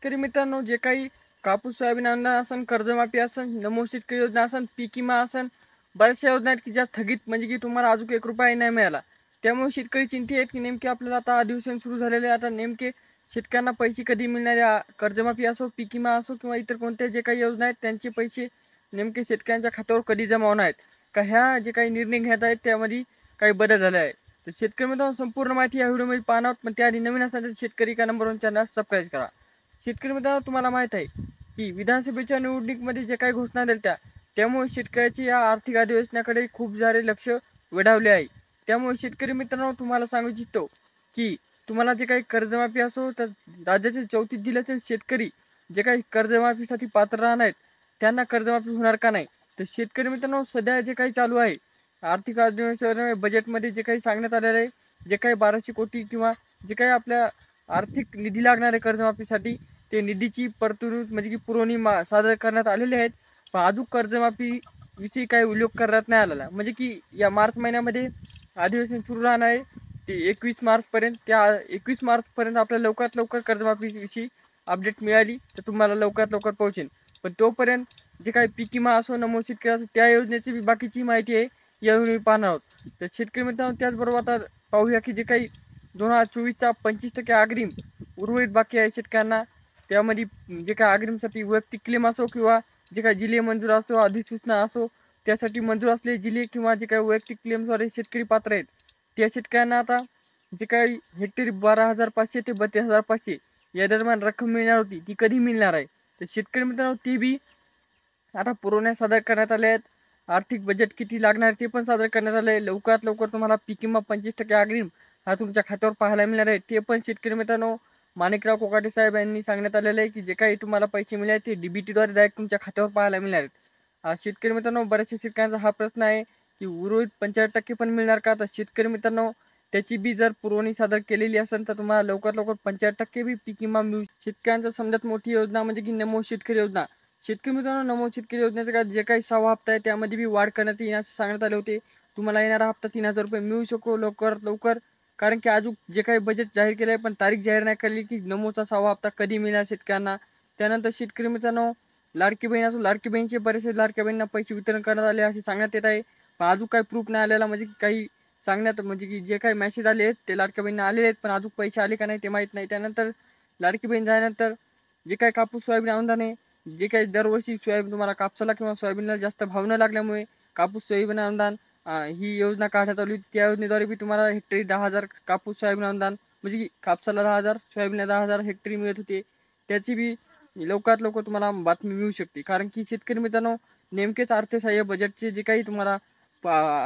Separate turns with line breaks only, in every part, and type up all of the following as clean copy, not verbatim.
शेतकरी मित्रांनो, जे काही कापूस सोयाबीन अनुदान असन, कर्जमाफी असन, नमो शेतकरी योजना असन, पीक विमा असन, बऱ्याचशा योजना आहेत की ज्या थकीत म्हणजे की तुम्हाला अजून ₹1 नाही मिळाला. त्यामुळे शेतकरी चिंतित आहेत की नेमके आपल्याला आता अधिवेशन सुरू झालेले आहे. आता नेमके शेतकऱ्यांना पैसे कधी मिळणार आहे? कर्जमाफी असो, पीक विमा असो किंवा इतर कोणत्या जे काही योजना आहेत त्यांचे पैसे नेमके शेतकऱ्यांच्या खात्यावर कधी जमा होणार आहेत? का ह्या जे काही निर्णय घेत आहेत त्यामध्ये काही बदल झाले आहे? तर शेतकरी मित्रांनो, संपूर्ण माहिती या व्हिडिओमध्ये पाहणार आहोत. पण त्याआधी नवीन असाल तर शेतकरी का नंबर 1 चॅनल सबस्क्राईब करा. शेतकरी मित्रांनो, तुम्हाला माहीत आहे की विधानसभेच्या निवडणुकीमध्ये जे काही घोषणा दिल्या त्यामुळे शेतकऱ्याची या आर्थिक अधिवेशनाकडे खूप सारे लक्ष वेधावले आहे. त्यामुळे शेतकरी मित्रांनो, तुम्हाला सांगू इच्छितो की तुम्हाला जे काही कर्जमाफी असो तर राज्यातील 34 जिल्ह्यातील शेतकरी जे काही कर्जमाफीसाठी पात्र राहणार आहेत त्यांना कर्जमाफी होणार का नाही? तर शेतकरी मित्रांनो, सध्या जे काही चालू आहे आर्थिक अधिवेशन बजेटमध्ये जे काही सांगण्यात आलेलं आहे, जे काही 1200 कोटी किंवा जे काही आपल्या आर्थिक निधी लागणार आहे कर्जमाफीसाठी, ते निधीची तरतूद म्हणजे की पुरवणी सादर करण्यात आलेली आहेत. पण अजून कर्जमाफी विषयी काही उल्लेख करण्यात नाही आलेला. म्हणजे की या मार्च महिन्यामध्ये अधिवेशन सुरू राहणार आहे. ते 21 मार्चपर्यंत. त्या 21 मार्चपर्यंत आपल्याला लवकरात लवकर कर्जमाफीविषयी अपडेट मिळाली तर तुम्हाला लवकरात लवकर पोहोचेल. पण तोपर्यंत जे काही पीक विमा असो, नमो शेतकरी असो, त्या योजनेची बी बाकीची माहिती आहे यावेळी पाहणार आहोत. तर शेतकरी मित्रांनो, त्याचबरोबर आता पाहूया की जे काही 2024चा 25% अग्रिम उर्वरित बाकी आहे शेतकऱ्यांना, त्यामध्ये जे काही अग्रिमसाठी वैयक्तिक क्लेम असो किंवा जे काही जिल्हे मंजूर असो, अधिसूचना असो, त्यासाठी मंजूर असलेले जिल्हे किंवा जे काही वैयक्तिक क्लेमद्वारे शेतकरी पात्र आहेत, त्या शेतकऱ्यांना आता जे काही हेक्टरी 12,500 ते 32,500 या दरम्यान रक्कम मिळणार होती, ती कधी मिळणार आहे? तर शेतकरी मित्रांनो, ती बी आता पुरवण्या सादर करण्यात आल्या आहेत. आर्थिक बजेट किती लागणार ते पण सादर करण्यात आलं आहे. लवकरात लवकर तुम्हाला पीक विमा 25% अग्रिम हा तुमच्या खात्यावर पाहायला मिळणार आहे. ते पण शेतकरी मित्रांनो, माणिकराव कोकाटे साहेब यांनी सांगण्यात आलेलं आहे की जे काही तुम्हाला पैसे मिळाले ते डीबीटीद्वारे डायरेक्ट तुमच्या खात्यावर पाहायला मिळणार आहेत. शेतकरी मित्रांनो, बऱ्याचशा शेतकऱ्यांचा हा प्रश्न आहे की उर्वरित 75% पण मिळणार का? तर शेतकरी मित्रांनो, त्याची बी जर पुरवणी सादर केलेली असेल तर तुम्हाला लवकरात लवकर 75% बी पीक विमा मिळू. शेतकऱ्यांचा समजात मोठी योजना म्हणजे की नमो शेतकरी योजना. शेतकरी मित्रांनो, नमो शेतकरी योजनेचा काय जे काही 6वा हप्ता आहे त्यामध्ये बी वाढ करण्यात येईल असं सांगण्यात आले होते. तुम्हाला येणारा हप्ता ₹3,000 मिळू शकतो लवकरात लवकर. कारण की अजून जे काही बजेट जाहीर केलं आहे पण तारीख जाहीर नाही केली की नमोचा 6वा हप्ता कधी मिळणार शेतकऱ्यांना. त्यानंतर शेतकरी मित्रांनो, लाडकी बहीण असो, लाडकी बहीणचे बरेचसे लाडक्या बहिणींना पैसे वितरण करण्यात आले असे सांगण्यात येत आहे. पण अजून काही प्रूफ नाही आलेला, म्हणजे काही सांगण्यात म्हणजे की जे काही मेसेज आले आहेत ते लाडक्या बहिणींना आलेले आहेत पण अजून पैसे आले का नाही ते माहीत नाही. त्यानंतर लाडकी बहीण झाल्यानंतर जे काही कापूस सोयाबीन अनुदान आहे, जे काही दरवर्षी सोयाबीन तुम्हाला कापसाला किंवा सोयाबीनला जास्त भाव न लागल्यामुळे कापूस सोयाबीन अनुदान ही योजना काढण्यात आली होती. त्या योजनेद्वारे बी तुम्हाला हेक्टरी 10,000 कापूस सोयाबीन अनुदान म्हणजे की कापसाला 10,000 सोयाबीनला 10,000 हेक्टरी मिळत होते. त्याची बी लवकरात लवकर तुम्हाला बातमी मिळू शकते. कारण की शेतकरी मित्रांनो, नेमकेच अर्थसहाय्य बजेटचे जे काही तुम्हाला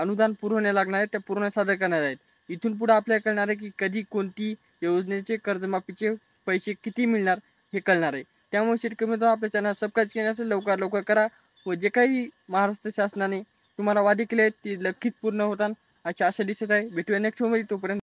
अनुदान पुरवण्या लागणार आहे त्या पुरवण्या सादर करणार आहेत. इथून पुढे आपल्याला कळणार आहे की कधी कोणती योजनेचे कर्जमाफीचे पैसे किती मिळणार हे कळणार आहे. त्यामुळे शेतकरी मित्रांनो, आपल्या चॅनल सबस्क्राईब केले असेल लवकर लवकर करा व जे काही महाराष्ट्र शासनाने तुम्हाला वादे केले आहेत ते नक्कीच पूर्ण होतात अशी आशा दिसत आहे. भेटूया नेक्स्ट व्हिडिओमध्ये. तोपर्यंत